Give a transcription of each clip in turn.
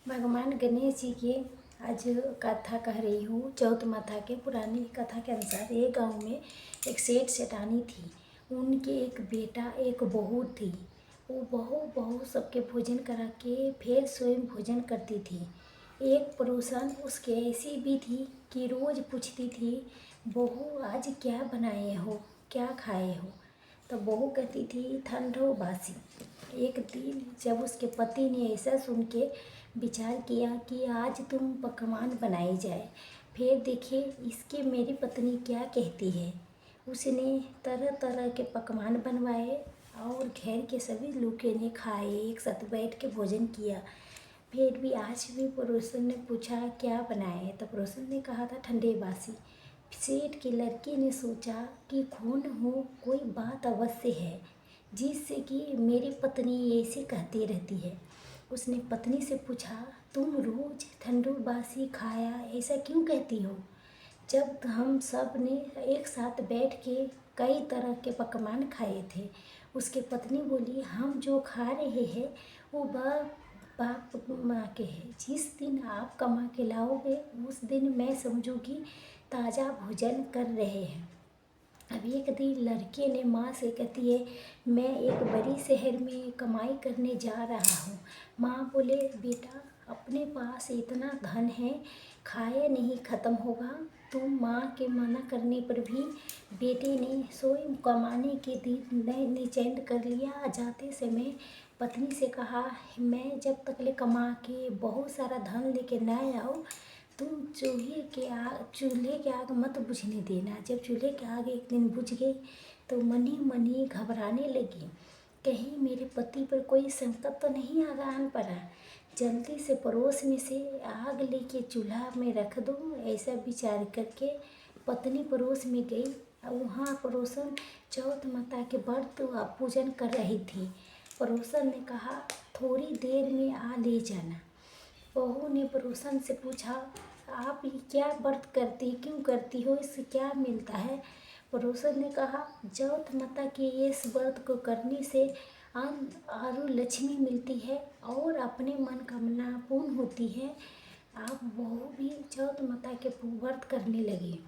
भगवान गणेश जी की आज कथा कह रही हूँ। चौथ माता के पुरानी कथा के अनुसार एक गांव में एक सेठ सेठानी थी। उनके एक बेटा एक बहू थी। वो बहू सबके भोजन करा के फिर स्वयं भोजन करती थी। एक पड़ोसन उसकी ऐसी भी थी कि रोज़ पूछती थी, बहू आज क्या बनाए हो, क्या खाए हो। तो बहू कहती थी ठंडो बासी। एक दिन जब उसके पति ने ऐसा सुन के विचार किया कि आज तुम पकवान बनाई जाए, फिर देखिए इसके मेरी पत्नी क्या कहती है। उसने तरह तरह के पकवान बनवाए और घर के सभी लोगों ने खाए, एक साथ बैठ के भोजन किया। फिर भी आज भी पड़ोसन ने पूछा क्या बनाए, तो पड़ोसन ने कहा था ठंडे बासी। सेठ की लड़की ने सोचा कि कौन हो, कोई बात अवश्य है जिससे कि मेरी पत्नी ऐसे कहती रहती है। उसने पत्नी से पूछा, तुम रोज ठंडू बासी खाया ऐसा क्यों कहती हो, जब हम सब ने एक साथ बैठ के कई तरह के पकवान खाए थे। उसकी पत्नी बोली, हम जो खा रहे हैं वो बाप माँ के है। जिस दिन आप कमा के लाओगे उस दिन मैं समझूंगी ताज़ा भोजन कर रहे हैं। अब एक दिन लड़के ने माँ से कहती है, मैं एक बड़ी शहर में कमाई करने जा रहा हूँ। माँ बोले, बेटा अपने पास इतना धन है, खाया नहीं ख़त्म होगा। तुम माँ के मना करने पर भी बेटे ने स्वयं कमाने के दिन निश्चय कर लिया। जाते समय पत्नी से कहा, मैं जब तक ले कमा के बहुत सारा धन लेके न आऊँ तुम चूल्हे के आग मत बुझने देना। जब चूल्हे के आग एक दिन बुझ गई तो मनी मनी घबराने लगी, कहीं मेरे पति पर कोई संकट तो नहीं आन पड़ा। जल्दी से पड़ोस में से आग लेके चूल्हा में रख दो। ऐसा विचार करके पत्नी पड़ोस में गई और वहाँ पड़ोसन चौथ माता के व्रत पूजन कर रही थी। पड़ोसन ने कहा, थोड़ी देर में आ ले जाना। बहू ने पड़ोसन से पूछा, आप ये क्या व्रत करती, क्यों करती हो, इससे क्या मिलता है। पड़ोसन ने कहा, चौथ माता के इस व्रत को करने से आरु लक्ष्मी मिलती है और अपने मनोकामना पूर्ण होती है। आप बहू भी चौथ माता के व्रत करने लगी।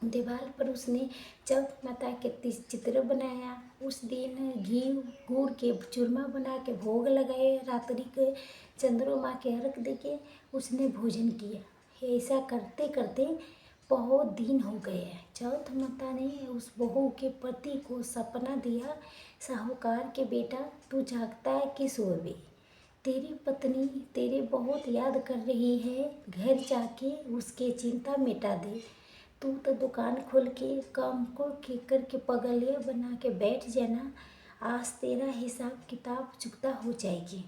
दीवार पर उसने चौथ माता के चित्र बनाया। उस दिन घी गुड़ के चूरमा बना के भोग लगाए। रात्रि के चंद्रमा के अर्घ देके उसने भोजन किया। ऐसा करते करते बहुत दिन हो गए। चौथ माता ने उस बहू के पति को सपना दिया, साहूकार के बेटा तू जागता है कि सोवे, तेरी पत्नी तेरे बहुत याद कर रही है, घर जाके उसके चिंता मिटा दे। तू तो दुकान खोल के काम को करके पगले बना के बैठ जाना, आज तेरा हिसाब किताब चुकता हो जाएगी।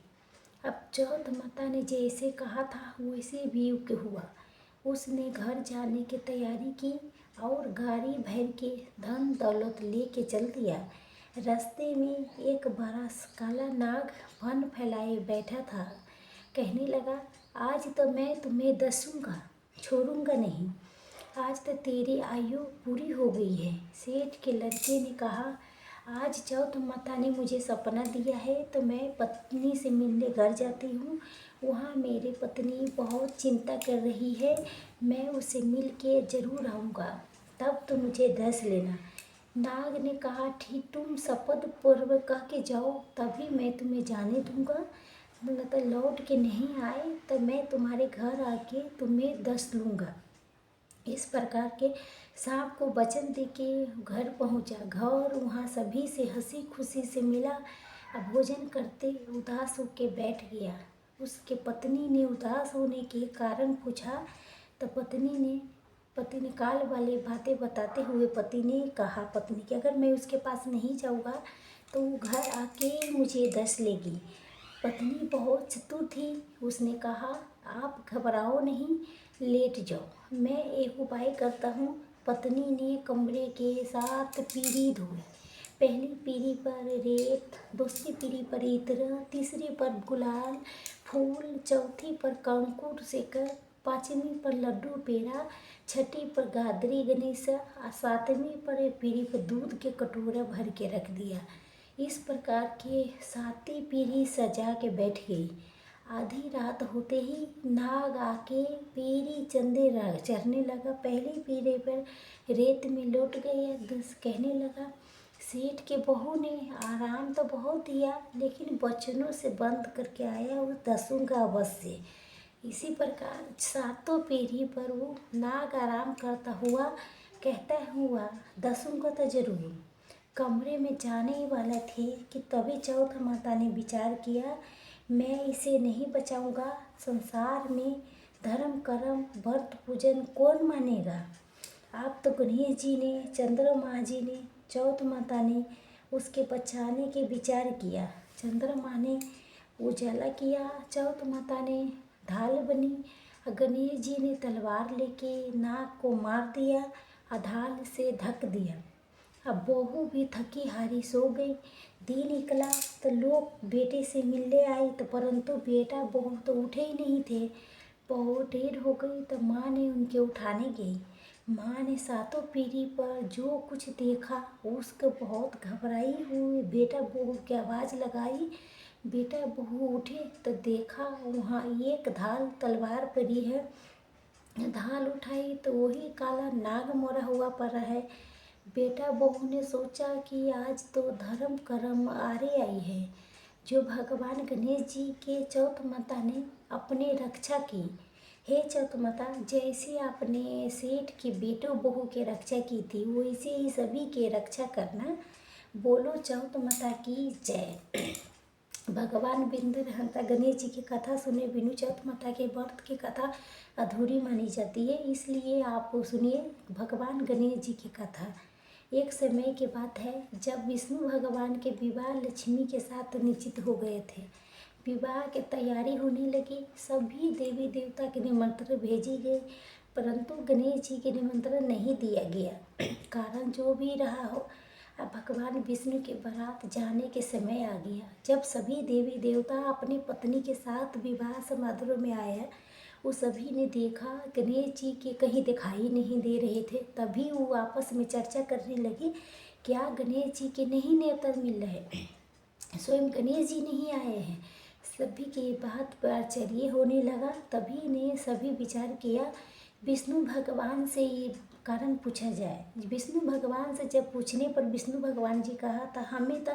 अब चौथ माता ने जैसे कहा था वैसे भी हुआ। उसने घर जाने की तैयारी की और गाड़ी भर के धन दौलत लेके चल दिया। रास्ते में एक बड़ा काला नाग फन फैलाए बैठा था। कहने लगा, आज तो मैं तुम्हें दसूंगा, छोड़ूंगा नहीं। आज तो तेरी आयु पूरी हो गई है। सेठ के लड़के ने कहा, आज चौथ माता ने मुझे सपना दिया है तो मैं पत्नी से मिलने घर जाती हूँ। वहाँ मेरी पत्नी बहुत चिंता कर रही है, मैं उसे मिल के ज़रूर आऊँगा, तब तो मुझे दस लेना। नाग ने कहा, ठीक, तुम शपथ पूर्वक कह के जाओ तभी मैं तुम्हें जाने दूँगा, मतलब लौट के नहीं आए तो मैं तुम्हारे घर आके तुम्हें दस लूँगा। इस प्रकार के सांप को वचन देके घर पहुंचा। घर वहाँ सभी से हंसी खुशी से मिला। अब भोजन करते उदास होके बैठ गया। उसके पत्नी ने उदास होने के कारण पूछा तो पति ने काल वाले बातें बताते हुए पति ने कहा पत्नी कि अगर मैं उसके पास नहीं जाऊँगा तो वो घर आके मुझे दस लेगी। पत्नी बहुत चतुर थी। उसने कहा, आप घबराओ नहीं, लेट जाओ, मैं एक उपाय करता हूँ। पत्नी ने कमरे के 7 पीढ़ी धोए। पहली पीढ़ी पर रेत, दूसरी पीढ़ी पर इत्र, तीसरी पर गुलाल फूल, चौथी पर कंकुर सेकर, पाँचवीं पर लड्डू पेड़ा, छठी पर गादरी गणेश, सातवीं पर पीढ़ी पर दूध के कटोरा भर के रख दिया। इस प्रकार के 7 पीढ़ी सजा के बैठ गई। आधी रात होते ही नाग आके पीरी चंदे चढ़ने लगा। पहले पीरे पर रेत में लौट गया। दस कहने लगा, सेठ के बहू ने आराम तो बहुत दिया, लेकिन बचनों से बंद करके आया उस दसों का अवश्य। इसी प्रकार सातों पीढ़ी पर वो नाग आराम करता हुआ कहता हुआ दसों का तो जरूर कमरे में जाने ही वाला थे कि तभी चौथ माता ने विचार किया, मैं इसे नहीं बचाऊंगा। संसार में धर्म कर्म व्रत पूजन कौन मानेगा। आप तो गणेश जी ने, चंद्रमा जी ने, चौथ माता ने उसके बचाने के विचार किया। चंद्रमा ने उजाला किया, चौथ माता ने ढाल बनी, गणेश जी ने तलवार लेके नाग को मार दिया, ढाल से ढक दिया। अब बहू भी थकी हारी सो गई। दिन निकला तो लोग बेटे से मिलने आए, तो परंतु बेटा बहू तो उठे ही नहीं थे। बहुत देर हो गई तो माँ ने उनके उठाने गई। माँ ने सातों पीढ़ी पर जो कुछ देखा उसको बहुत घबराई हुई बेटा बहू की आवाज़ लगाई। बेटा बहू उठे तो देखा वहाँ एक ढाल तलवार पड़ी है। ढाल उठाई तो वही काला नाग मोड़ा हुआ पड़ा है। बेटा बहू ने सोचा कि आज तो धर्म कर्म आरे आई है, जो भगवान गणेश जी के चौथ माता ने अपने रक्षा की। हे चौथ माता, जैसे आपने सेठ के बेटों बहू के रक्षा की थी वैसे ही सभी के रक्षा करना। बोलो चौथ माता की जय। भगवान बिंदुहंता गणेश जी की कथा सुने बिनु चौथ माता के व्रत की कथा अधूरी मानी जाती है, इसलिए आप सुनिए भगवान गणेश जी की कथा। एक समय की बात है जब विष्णु भगवान के विवाह लक्ष्मी के साथ निश्चित हो गए थे। विवाह की तैयारी होने लगी। सभी देवी देवता के निमंत्रण भेजे गए, परंतु गणेश जी के निमंत्रण नहीं दिया गया। कारण जो भी रहा हो, अब भगवान विष्णु के बारात जाने के समय आ गया। जब सभी देवी देवता अपनी पत्नी के साथ विवाह समारोह में आया, वो सभी ने देखा गणेश जी के कहीं दिखाई नहीं दे रहे थे। तभी वो आपस में चर्चा करने लगी, क्या गणेश जी के नहीं न्योता मिल रहे, स्वयं गणेश जी नहीं आए हैं। सभी की बात पर आश्चर्य होने लगा। तभी ने सभी विचार किया विष्णु भगवान से ये कारण पूछा जाए। विष्णु भगवान से जब पूछने पर विष्णु भगवान जी कहा था, हमें तो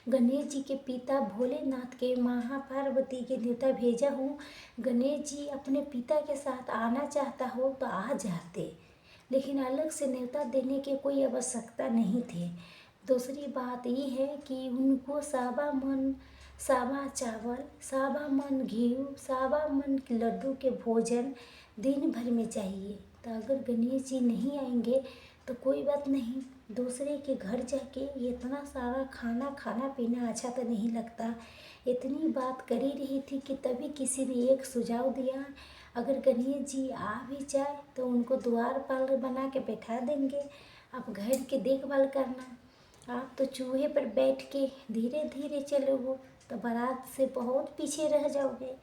गणेश जी के पिता भोलेनाथ के महापार्वती के न्योता भेजा हूँ। गणेश जी अपने पिता के साथ आना चाहता हो तो आ जाते, लेकिन अलग से न्योता देने की कोई आवश्यकता नहीं थी। दूसरी बात ये है कि उनको सावा मन सावा चावल, सावा मन घी, सावा मन लड्डू के भोजन दिन भर में चाहिए। तो अगर गणेश जी नहीं आएंगे तो कोई बात नहीं, दूसरे के घर जाके इतना सारा खाना खाना पीना अच्छा तो नहीं लगता। इतनी बात करी रही थी कि तभी किसी ने एक सुझाव दिया, अगर गणेश जी आ भी जाए तो उनको द्वारपाल बना के बैठा देंगे, आप घर की देखभाल करना। आप तो चूहे पर बैठ के धीरे धीरे चलोगे तो बारात से बहुत पीछे रह जाओगे।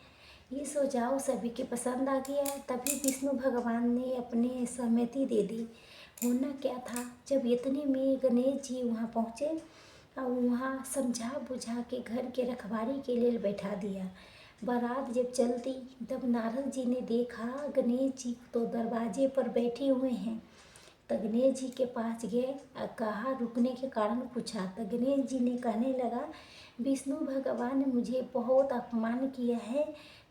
ये सुझाव सभी के पसंद आ गया। तभी विष्णु भगवान ने अपनी सहमति दे दी। होना क्या था, जब इतने में गणेश जी वहाँ पहुँचे और वहाँ समझा बुझा के घर के रखवारी के लिए बैठा दिया। बारात जब चलती तब नारद जी ने देखा गणेश जी तो दरवाजे पर बैठे हुए हैं। तो गणेश जी के पास गए और कहा, रुकने के कारण पूछा। तो गणेश जी ने कहने लगा, विष्णु भगवान ने मुझे बहुत अपमान किया है।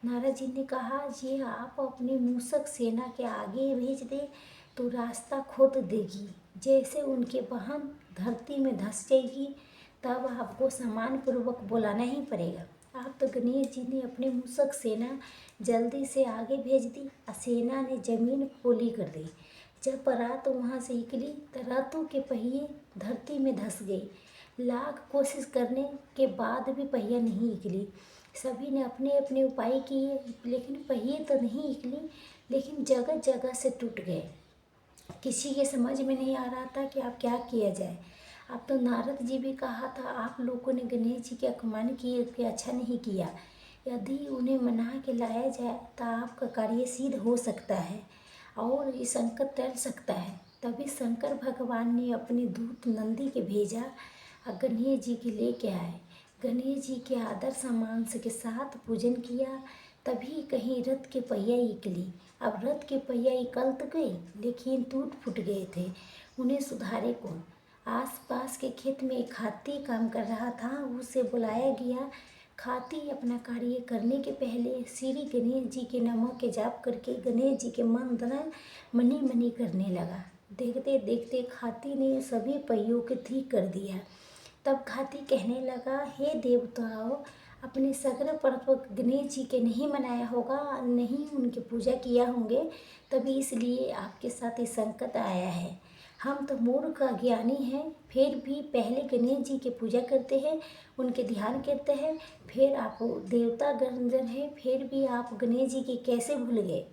नारद जी ने कहा, ये आप अपनी मूषक सेना के आगे भेज दे तो रास्ता खोद देगी। जैसे उनके वाहन धरती में धंस जाएगी तब आपको सम्मानपूर्वक बुलाना ही पड़ेगा। आप तो गणेश जी ने अपनी मूषक सेना जल्दी से आगे भेज दी और सेना ने जमीन पोली कर दी। जब बारात वहाँ से निकली तो रथों के पहिए धरती में धंस गई। लाख कोशिश करने के बाद भी पहिया नहीं निकली। सभी ने अपने अपने उपाय किए, लेकिन पहिए तो नहीं निकली, लेकिन जगह जगह से टूट गए। किसी के समझ में नहीं आ रहा था कि अब क्या किया जाए। अब तो नारद जी भी कहा था, आप लोगों ने गणेश जी के अपमान किए कि अच्छा नहीं किया। यदि उन्हें मना के लाया जाए तो आपका कार्य सिद्ध हो सकता है और ये संकट टल सकता है। तभी शंकर भगवान ने अपने दूत नंदी के भेजा और गणेश जी के लेके आए। गणेश जी के आदर सम्मान के साथ पूजन किया। तभी कहीं रथ के पहिया निकली। अब रथ के पहिया निकल तो गई, लेकिन टूट फूट गए थे। उन्हें सुधारे कौन? आस पास के खेत में एक हाथी काम कर रहा था। उसे बुलाया गया। हाथी अपना कार्य करने के पहले श्री गणेश जी के नामों के जाप करके गणेश जी के मंत्र मनी मनी करने लगा। देखते देखते हाथी ने सभी पहियों को ठीक कर दिया। तब हाथी कहने लगा, हे देवताओं, अपने सग्र पर्व गणेश जी के नहीं मनाया होगा, नहीं उनकी पूजा किया होंगे, तभी इसलिए आपके साथ ये संकट आया है। हम तो मूर्ख अज्ञानी हैं, फिर भी पहले गणेश जी की पूजा करते हैं, उनके ध्यान करते हैं, फिर आप देवता गंजन है, फिर भी आप गणेश जी की कैसे भूल गए?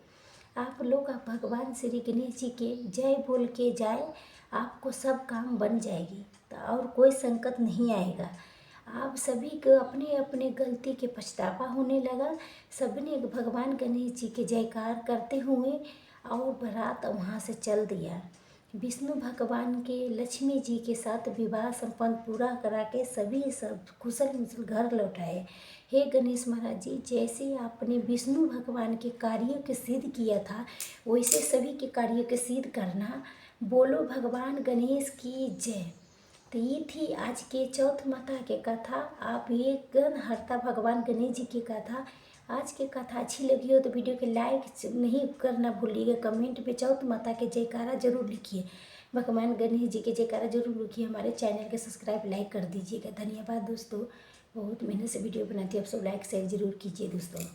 आप लोग भगवान श्री गणेश जी के जय बोल के जाए, आपको सब काम बन जाएगी और कोई संकट नहीं आएगा। आप सभी को अपने अपने गलती के पछतावा होने लगा। सबने भगवान गणेश जी के जयकार करते हुए और बारात वहाँ से चल दिया। विष्णु भगवान के लक्ष्मी जी के साथ विवाह संपन्न पूरा करा के सभी सब कुशल मुशल घर लौटाए। हे गणेश महाराज जी, जैसे आपने विष्णु भगवान के कार्यों के सिद्ध किया था, वैसे सभी के कार्यों के सिद्ध करना। बोलो भगवान गणेश की जय। तो ये थी आज के चौथ माता के कथा। आप ये गणहर्ता भगवान गणेश जी की कथा। आज की कथा अच्छी लगी हो तो वीडियो के लाइक नहीं करना भूलिएगा। कमेंट में चौथ माता के जयकारा जरूर लिखिए, भगवान गणेश जी के जयकारा जरूर लिखिए। हमारे चैनल के सब्सक्राइब लाइक कर दीजिएगा। धन्यवाद दोस्तों, बहुत मेहनत से वीडियो बनाती है, आप सब लाइक शेयर जरूर कीजिए दोस्तों।